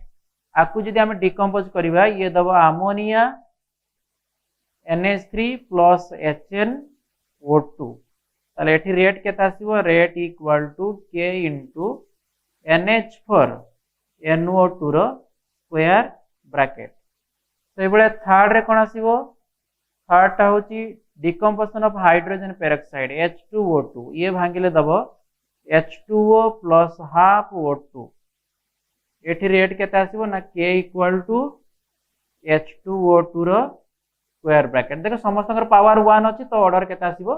आकु जदि हम डिकम्पोज करबा ये दबो अमोनिया NH3 plus HNO2 ताले एठी रेट केते आसीबो rate equal to K into NH4 NO2 रो स्क्वायर ब्रैकेट सेही बळे थर्ड रे कोन आसीबो थर्ड ता होची decomposition of hydrogen peroxide H2O2 ये भांगिले दबो H2O plus half O2 एठी रेट केते आसीबो ना K इक्वल टू H2O2 रो स्क्वायर ब्रैकेट देखो समस्तकर पावर 1 अछि तो ऑर्डर केते आसीबो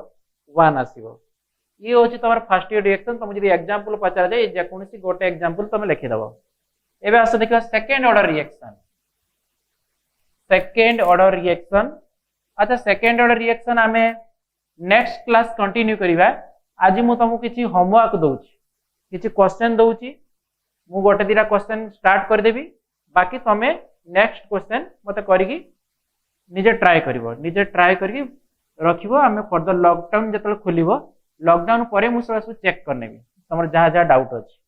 1 आसीबो ये होची तमर फर्स्ट ईयर रिएक्शन तुम जदि एग्जांपल पचार जाय जे कोनसी गोटे एग्जांपल तुम लिखि दबो एबे आस देखिबा second order reaction. Second order reaction, अच्छा सेकंड ऑर्डर रिएक्शन आमे नेक्स्ट क्लास कंटिन्यू करिबा। आज मु तुमको किछि होमवर्क दोउछि, किछि क्वेश्चन दोउछि, मु गोटे दिरा क्वेश्चन स्टार्ट कर देबी, बाकी तमे नेक्स्ट क्वेश्चन मते करिकि निजे ट्राई करिवो, निजे ट्राई करिकि रखिबो। आमे फर्दर लॉकडाउन जतल खोलिबो, लॉकडाउन परे मु सब चेक करनेबी तमर जहा जहा डाउट अछि।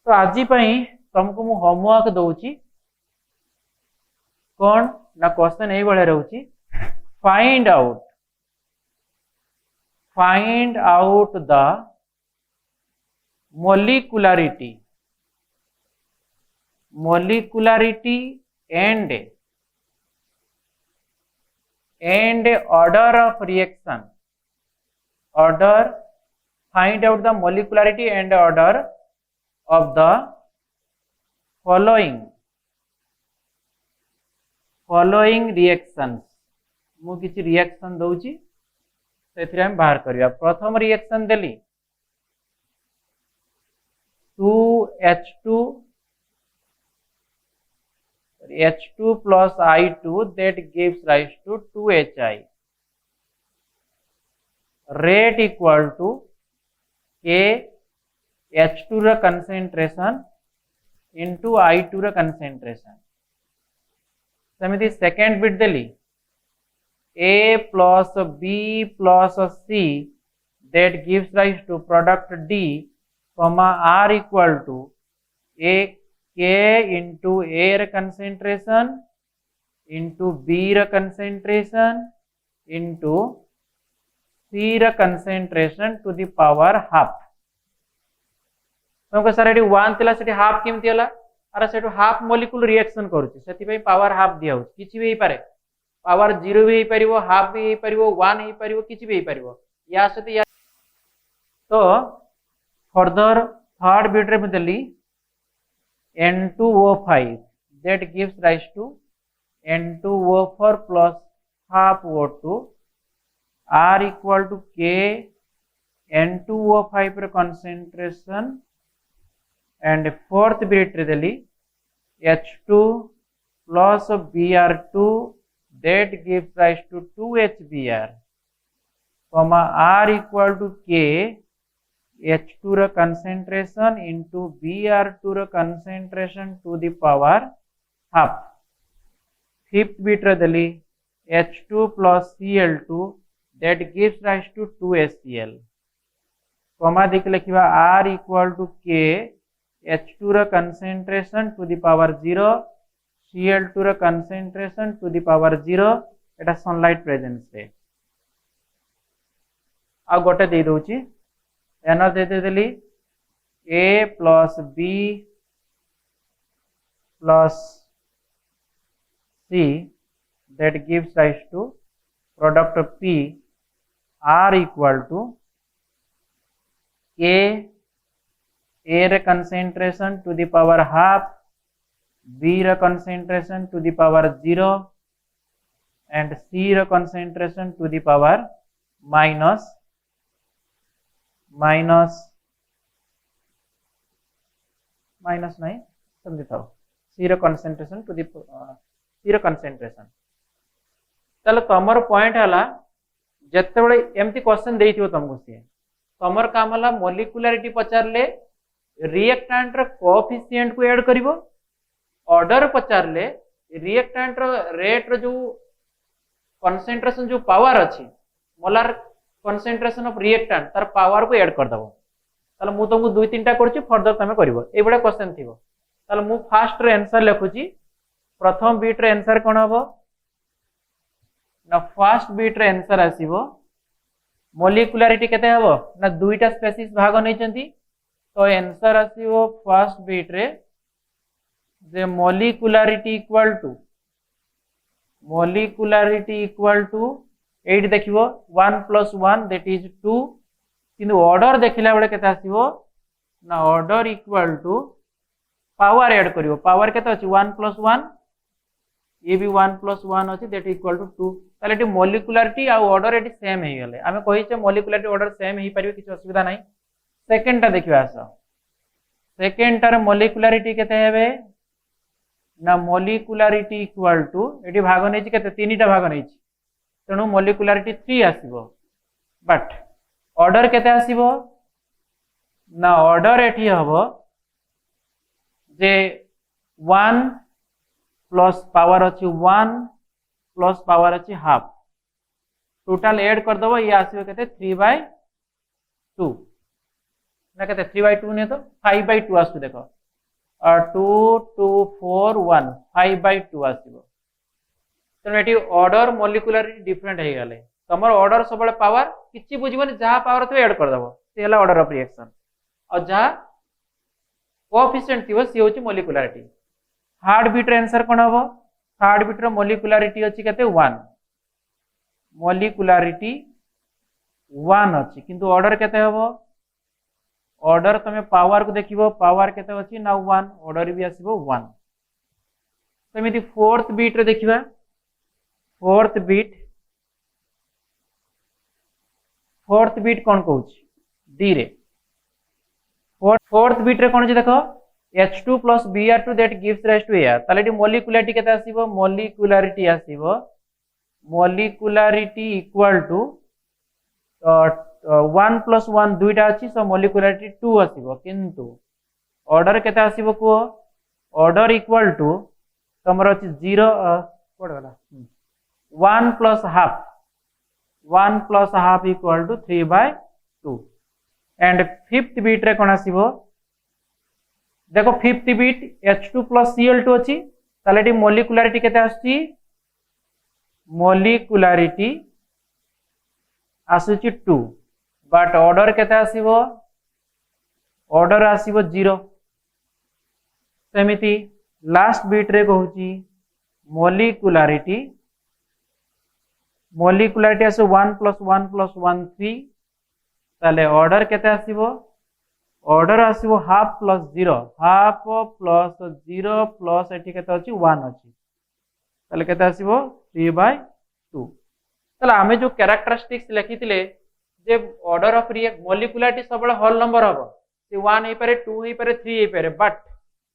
तो आजि पई तुमको मु होमवर्क दोउछि कौन ना क्वेश्चन एई बळे रहउछि, find out the molecularity and order of reaction, find out the molecularity and order of the following reactions। मु किछि रिएक्शन दउछि सेथिरे हम बाहर करिया। प्रथम reaction Delhi 2H2 plus I2 that gives rise to 2HI, rate equal to K H2 रा concentration into I2 रा concentration। समिति second bit Delhi A plus B plus C that gives rise to product D, R equal to K into A रा concentration into B रा concentration into C रा concentration to the power half। तुमको sir eighty 1 थिला सेटी half केमति होला, अरे सेटू half molecule reaction करूची सेति पई पावर हाफ दिया होची। किछि भी हे पारे, पावर 0 भी हे परिवो, हाफ भी हे परिवो, 1 हे परिवो, किछि भी हे परिवो या सते या। तो फर्दर थर्ड बिट रे बदली N2O5 that gives rise to N2O4 plus half O2, R equal to K N2O5 रे concentration and fourth bit रे देली H2 plus Br2 that gives rise to 2HBr, R equal to K H2 रा concentration into Br2 रा concentration to the power half। fifth bit रे देली H2 plus Cl2 that gives rise to 2HCl, दिख लिखा R equal to K H2 रा concentration to the power 0, Cl2 रा concentration to the power 0। Etah sunlight presence रे आ गोटे दे दोची एनर दे देली A plus B plus C that gives rise to product P, R equal to K A रे concentration to the power half, B रे concentration to the power 0 and C रे concentration to the power minus नहीं समझी था C रे concentration to the C रे concentration। तले तमर पॉइंट हला जत्ते बळे एमती क्वेश्चन देइथियो तुमको से तमर काम हला मॉलिक्युलरिटी पचारले रिएक्टेंट रो कोएफिशिएंट को ऐड करिवो, ऑर्डर पचारले रिएक्टेंट रो रेट रो जो कंसंट्रेशन जो पावर अछि मोलार कंसंट्रेशन ऑफ रिएक्टेंट तार पावर को ऐड कर दबो। ताले मु तुमको दुई तीनटा करछि फर्दर तमे करिवो ए बडा क्वेश्चन थिवो। ताले मु फर्स्ट रे आंसर लिखुछि, प्रथम बीट रे आंसर कोन हबो ना फर्स्ट बीट रे आंसर आसीबो मॉलिक्युलरिटी केते हबो ना दुईटा स्पेसीज भाग नै चंती। तो आंसर आसीबो फर्स्ट बीट रे जे मॉलिक्युलरिटी equal to 8 देखिबो 1 plus 1 that is 2, किंतु ऑर्डर देखिला बेले केते आसीबो ना order equal to power add करिवो, पावर केते अछि 1 plus 1, ये भी 1 plus 1 अछि that इक्वल टू 2। ताले एटी मॉलिक्युलरिटी आ ऑर्डर एटी सेम हे गेले, आमे कहि छै मॉलिक्युलरिटी ऑर्डर सेम हे परिबो, किछ असुविधा नै। सेकंड ता देखिबा आसो, सेकेंड टार मोलिकुलारिटी केते हेबे ना मोलिकुलारिटी इक्वल टू एटी भाग नै छि केते तीनटा भाग नै छि तेणु मोलिकुलारिटी 3 आसीबो बट ऑर्डर केते आसीबो ना ऑर्डर एठी हबो जे 1 प्लस पावर अछि 1 प्लस पावर अछि हाफ टोटल ऐड कर दबो ये आसीबो केते 3/2 ना कहते 3/2 ने तो 5/2 आसु देखो और 2 2 4 1 5/2 आसीबो तो एटी ऑर्डर मोलिकुलारिटी डिफरेंट हे गले तमर ऑर्डर सबले पावर किछि बुझिबोनी जहा पावर तो ऐड कर दबो से हला ऑर्डर ऑफ रिएक्शन और जहा कोएफिशिएंट थिबो से होची मोलिकुलारिटी हार्ट बीट रे आंसर कोन हबो हार्ट बीट रो मोलिकुलारिटी अछि केते 1 मोलिकुलारिटी 1 अछि किंतु ऑर्डर केते हबो ऑर्डर तमे पावर को देखिबो पावर केते अछि ना 1 ऑर्डर भी आसीबो 1 सेमिति फोर्थ बीट रे देखिबा फोर्थ बीट कोन कहूची डी रे फोर्थ बीट रे कोन छै देखो H2 plus Br2 that gives rise to Ar ताले डी मोलिकुलारिटी केते आसीबो मोलिकुलारिटी आसीबो मोलिकुलारिटी इक्वल टू 1 plus 1 दुईटा अछि सो मोलिकुलारिटी 2 आसीबो किंतु ऑर्डर केते आसीबो को ऑर्डर इक्वल टू तमरो अछि 0 कोड वाला 1 plus half equal to 3/2 and fifth bit रे कोन आसीबो देखो fifth beat H2 plus Cl2 अछि ताले डी मोलिकुलारिटी केते आछि मोलिकुलारिटी आसुची 2 बट ऑर्डर केते आसीबो ऑर्डर आसीबो 0 सेमिति लास्ट बीट रे कहूची मोलिकुलारिटी आसो 1 plus 1 plus 1 3 ताले ऑर्डर केते आसीबो ऑर्डर आसीबो half plus 0 half plus 0 plus एठी केते अछि 1 अछि ताले केते आसीबो 3/2 ताले आमे जो कैरेक्टरिस्टिक्स लिखितिले जे ऑर्डर ऑफ मोलिकुलारिटी सबले होल नंबर हबो से 1 हे पारे 2 हे पारे 3 हे पारे बट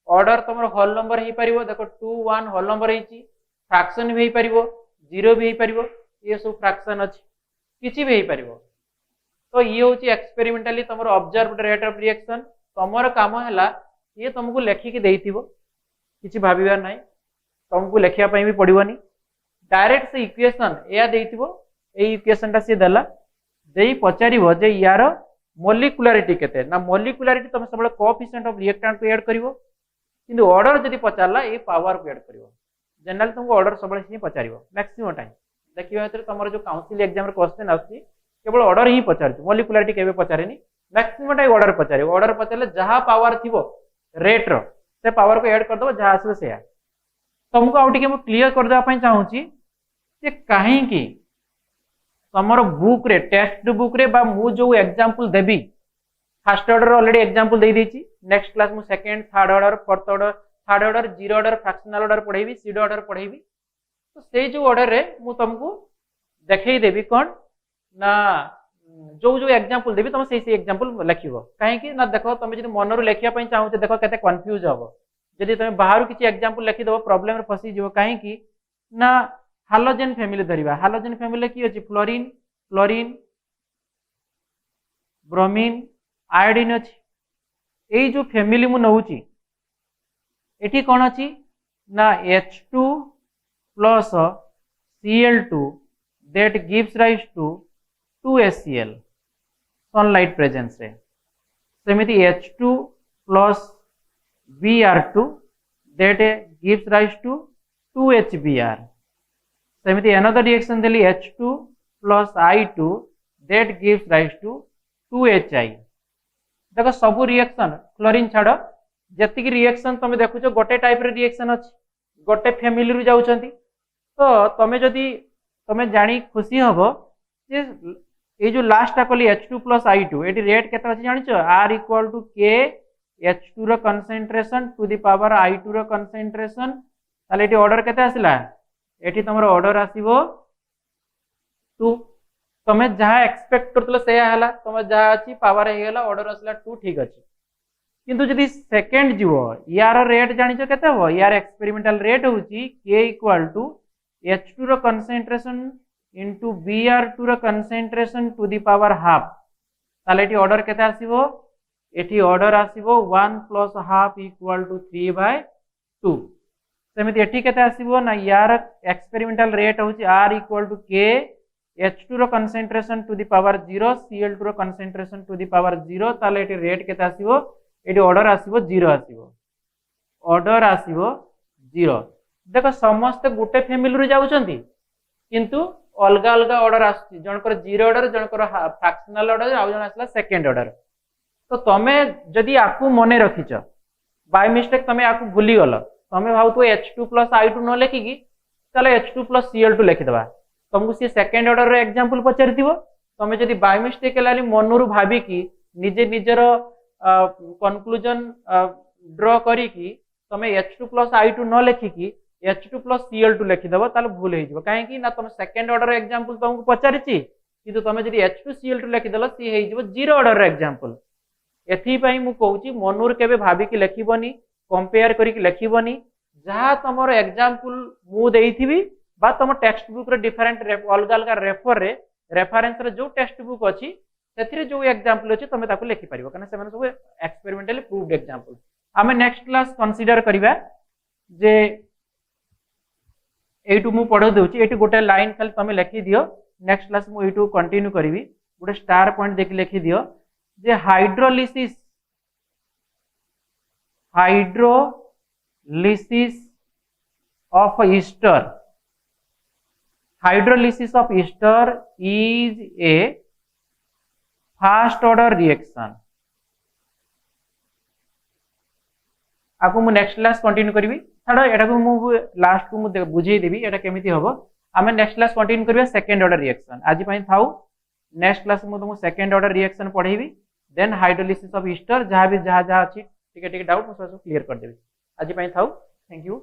ऑर्डर तमरो होल नंबर हे परिबो देखो 2 1 होल नंबर हेची फ्रैक्शन भी हे परिबो 0 भी हे परिबो ये सब फ्रैक्शन अछि किछि भी हे परिबो तो ये होची एक्सपेरिमेंटली तमरो ऑब्जर्व्ड रेट ऑफ रिएक्शन तमरो काम हैला ये तुमको लेखिक देइथिबो किछि भाबिबार नाही तुमको लेखिया पई भी पडिबोनी डायरेक्ट से इक्वेशन या देइथिबो ए इक्वेशनटा से देला देई पचारिबो जे यार मोलिकुलारिटी केते ना मोलिकुलारिटी तुम सबले कोएफिशिएंट ऑफ रिएक्टेंट को ऐड करिवो किंतु ऑर्डर जदी पचारला ए पावर को ऐड करिवो जनरल तुमको ऑर्डर सबले ही पचारिबो मैक्सिमम टाइम देखिबा तमरो तमरो जो काउंसिल एग्जाम रे क्वेश्चन आसी केवल ऑर्डर ही पचार मोलिकुलारिटी केबे पचारेनी मैक्सिमम टाइम ऑर्डर पचारे जहां पावर थिबो रेट रो से पावर को ऐड कर दबो जहां आसबो से तुमको आउ टिके मु क्लियर कर देबा पई चाहूची जे काहे की तमरो बुक रे टेक्स्ट बुक रे बा मु जो एग्जांपल देबी फर्स्ट ऑर्डर ऑलरेडी एग्जांपल दे देची नेक्स्ट क्लास मु second third order fourth order zero order fractional order पढेबी सीडो ऑर्डर पढेबी तो से जो ऑर्डर रे मु तुमको देखेई देबी कोन ना जो एग्जांपल देबी तुम से एग्जांपल लिखिबो काहे कि ना देखो तुम जदी मन रो लेखिया पई चाहू छ देखो केते कंफ्यूज हबो जदी तुम बाहर किछि एग्जांपल लिखि दबो प्रॉब्लम रे फसी जिवो काहे कि ना हालोजेन फैमिली धरिबा हालोजेन फैमिली की अछि फ्लोरीन ब्रोमीन आयोडीन अछि एई जो फैमिली मु नहुची एठी कोन अछि ना H2 plus Cl2 that gives rise to 2HCl sunlight presence रे सेमिति H2 plus Br2 that gives rise to 2HBr सेमिति another reaction Delhi H2 plus I2 that gives rise to 2HI देखो सब reaction chlorine छाड़ जति reaction तुम देखुछ गोटे type रे reaction अछि गोटे फैमिली रु जाउछंती तो तमे जदी तमे जानी खुशी हबो जे ये जो लास्ट कली H2 plus I2 eighty rate केते अछि जानिछो R equal to K H2 रो concentration to the power I2 रो कंसंट्रेशन ताले एटी ऑर्डर केते आसिला एटी तमरो ऑर्डर आसीबो 2 तमे जहा एक्सपेक्ट करतलो से हला तमे जहा अछि पावर हे गेला ऑर्डर आसिला 2 ठीक अछि किंतु जदि सेकेंड जीव यार रेट जानिछ केते हो यार एक्सपेरिमेंटल रेट होची k इक्वल टू H2 रो कंसंट्रेशन इनटू Br2 रो concentration to the power half ताले एटी ऑर्डर केते आसीबो एटी ऑर्डर आसीबो 1 प्लस हाफ इक्वल टू 3/2 सेमिति एटी केते आसीबो ना यार एक्सपेरिमेंटल रेट होची r equal to k H2 रो concentration to the power 0 Cl2 रो कंसंट्रेशन टू द पावर 0 ताले एटी रेट केते आसीबो एटी ऑर्डर आसीबो 0 आसीबो ऑर्डर आसीबो 0 देखो समस्त गुटे फैमिली रु जाउचंती किंतु अलग अलग ऑर्डर आसी जनकर 0 ऑर्डर जनकर फ्रैक्शनल ऑर्डर आ जन आसला सेकंड ऑर्डर तो तमे जदी आकु मने रखिछ बाय मिस्टेक तमे आकु भूली गलो तमे भाउ तो H2 I2 न लेखि की चलो H2 Cl2 लिखि दबा तुमको सी सेकंड ऑर्डर रो एग्जांपल पचारिथिबो तमे जदी बाय मिस्टेक लाली मनरु भाबी की निजे निजर कंक्लूजन ड्रॉ करी की तमे H2 I2 न लेखि की H2 Cl2 लिखि दबो ताले भूल हे जिवो काहे की ना तुम सेकंड ऑर्डर एग्जांपल तुमको पचारिछि किंतु तमे जदी H2 Cl2 लिखि दलो सी हे जिवो जीरो ऑर्डर एग्जांपल एथि पई मु कहूची मनूर केबे भाबी की लिखिबोनी कंपेयर करी की लिखिबोनी जहा तमरो एग्जांपल मु देइथिबी बा तम टेक्स्ट बुक रे डिफरेंट अलग अलग रेफरेंस रे जो टेक्स्ट बुक अछि सेथिरे जो एग्जांपल अछि तमे ताको लिखि परिबो कने सेमाने सब एक्सपेरिमेंटली प्रूव्ड एग्जांपल आमे नेक्स्ट क्लास कंसीडर करिबा जे एटू मु पढो देउची एटू गोटे लाइन खाली तमे लिखि दियो नेक्स्ट क्लास मु एटू कंटिन्यू करिवि गोटे स्टार पॉइंट देखि लिखि दियो जे hydrolysis hydrolysis of ester is a first order reaction आपको मु नेक्स्ट क्लास कंटिन्यू करिवि छाड़ एटा को मु लास्ट को मु बुझेई देबी एटा केमिति हबो आमे नेक्स्ट क्लास कंटिन्यू करबा सेकंड ऑर्डर रिएक्शन आज पई थाउ नेक्स्ट क्लास मु तुमको सेकंड ऑर्डर रिएक्शन पढेबी देन हाइड्रोलिसिस ऑफ ईस्टर जहां भी जहां अछि टिके टिके डाउट मु सब क्लियर कर देबी आज पई थाउ थैंक यू।